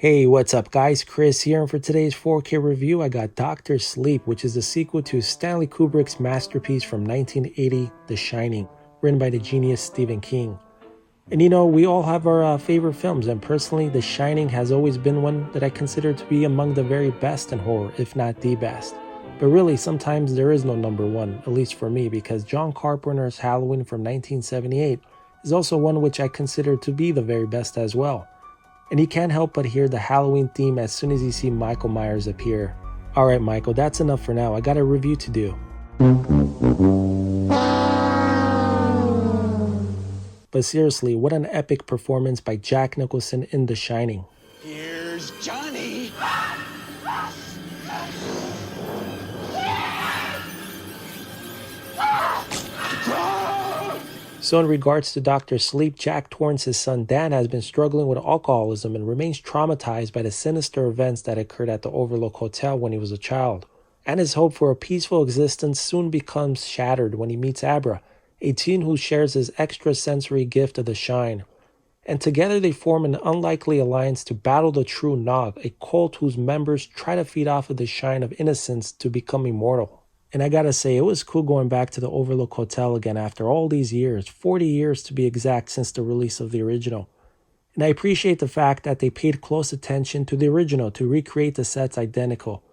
Hey, what's up guys? Chris here, and for today's 4K review, I got Dr. Sleep, which is the sequel to Stanley Kubrick's masterpiece from 1980, The Shining, written by the genius Stephen King. And you know, we all have our favorite films, and personally, The Shining has always been one that I consider to be among the very best in horror, if not the best. But really, sometimes there is no number one, at least for me, because John Carpenter's Halloween from 1978 is also one which I consider to be the very best as well. And you can't help but hear the Halloween theme as soon as you see Michael Myers appear. Alright Michael, that's enough for now, I got a review to do. But seriously, what an epic performance by Jack Nicholson in The Shining. Here's Johnny! So in regards to Dr. Sleep, Jack Torrance's son Dan has been struggling with alcoholism and remains traumatized by the sinister events that occurred at the Overlook Hotel when he was a child. And his hope for a peaceful existence soon becomes shattered when he meets Abra, a teen who shares his extrasensory gift of the shine. And together they form an unlikely alliance to battle the true Nog, a cult whose members try to feed off of the shine of innocence to become immortal. And I gotta say, it was cool going back to the Overlook Hotel again after all these years, 40 years to be exact since the release of the original. And I appreciate the fact that they paid close attention to the original to recreate the sets identical.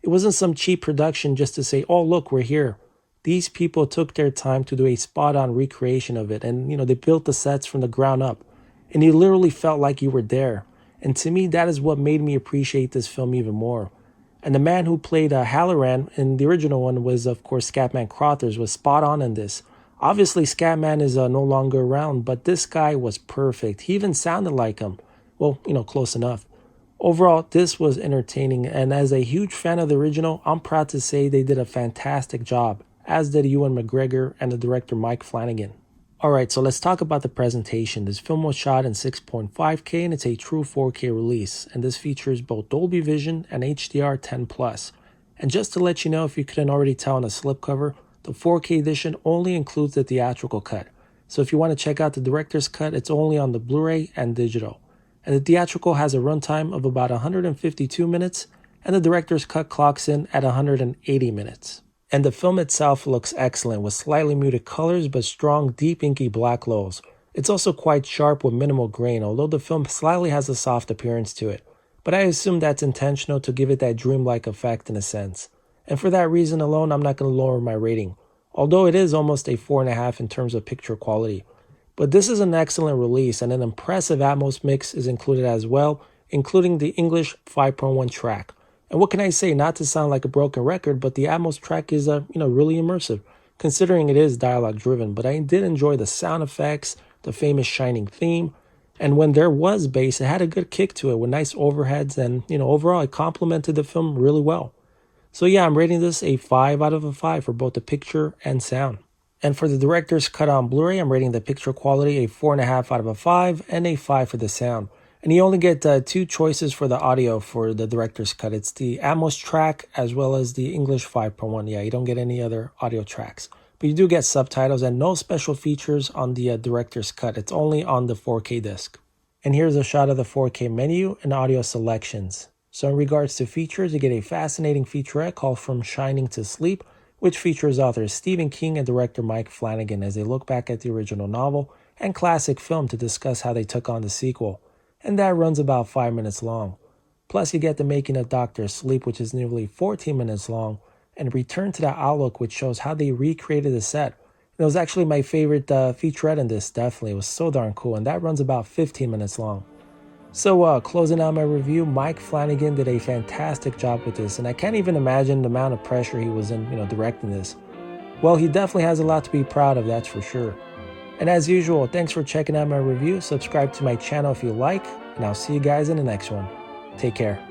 It wasn't some cheap production just to say, oh look, we're here. These people took their time to do a spot-on recreation of it, and they built the sets from the ground up. And you literally felt like you were there. And to me, that is what made me appreciate this film even more. And the man who played Halloran in the original one was, of course, Scatman Crothers, was spot on in this. Obviously, Scatman is no longer around, but this guy was perfect. He even sounded like him. Well, close enough. Overall, this was entertaining, and as a huge fan of the original, I'm proud to say they did a fantastic job, as did Ewan McGregor and the director Mike Flanagan. Alright, so let's talk about the presentation. This film was shot in 6.5K and it's a true 4K release, and this features both Dolby Vision and HDR10+. And just to let you know, if you couldn't already tell on the slipcover, the 4K edition only includes the theatrical cut. So if you want to check out the director's cut, it's only on the Blu-ray and digital. And the theatrical has a runtime of about 152 minutes, and the director's cut clocks in at 180 minutes. And the film itself looks excellent with slightly muted colors but strong, deep inky black lows. It's also quite sharp with minimal grain, although the film slightly has a soft appearance to it. But I assume that's intentional to give it that dreamlike effect in a sense. And for that reason alone, I'm not going to lower my rating, although it is almost a 4.5 in terms of picture quality. But this is an excellent release, and an impressive Atmos mix is included as well, including the English 5.1 track. And what can I say, not to sound like a broken record, but the Atmos track is really immersive, considering it is dialogue driven. But I did enjoy the sound effects, the famous Shining theme, and when there was bass, it had a good kick to it with nice overheads, and overall it complemented the film really well. So yeah, I'm rating this a 5 out of 5 for both the picture and sound. And for the director's cut on Blu-ray, I'm rating the picture quality a 4.5 out of 5 and a 5 for the sound. And you only get two choices for the audio for the director's cut. It's the Atmos track as well as the English 5.1. Yeah, you don't get any other audio tracks. But you do get subtitles and no special features on the director's cut. It's only on the 4K disc. And here's a shot of the 4K menu and audio selections. So in regards to features, you get a fascinating featurette called From Shining to Sleep, which features authors Stephen King and director Mike Flanagan as they look back at the original novel and classic film to discuss how they took on the sequel. And that runs about 5 minutes long. Plus you get the making of Dr. Sleep, which is nearly 14 minutes long, and Return to the Outlook, which shows how they recreated the set. It was actually my favorite featurette in this, definitely. It was so darn cool, and that runs about 15 minutes long. So closing out my review, Mike Flanagan did a fantastic job with this, and I can't even imagine the amount of pressure he was in, directing this. Well, he definitely has a lot to be proud of, that's for sure. And as usual, thanks for checking out my review. Subscribe to my channel if you like, and I'll see you guys in the next one. Take care.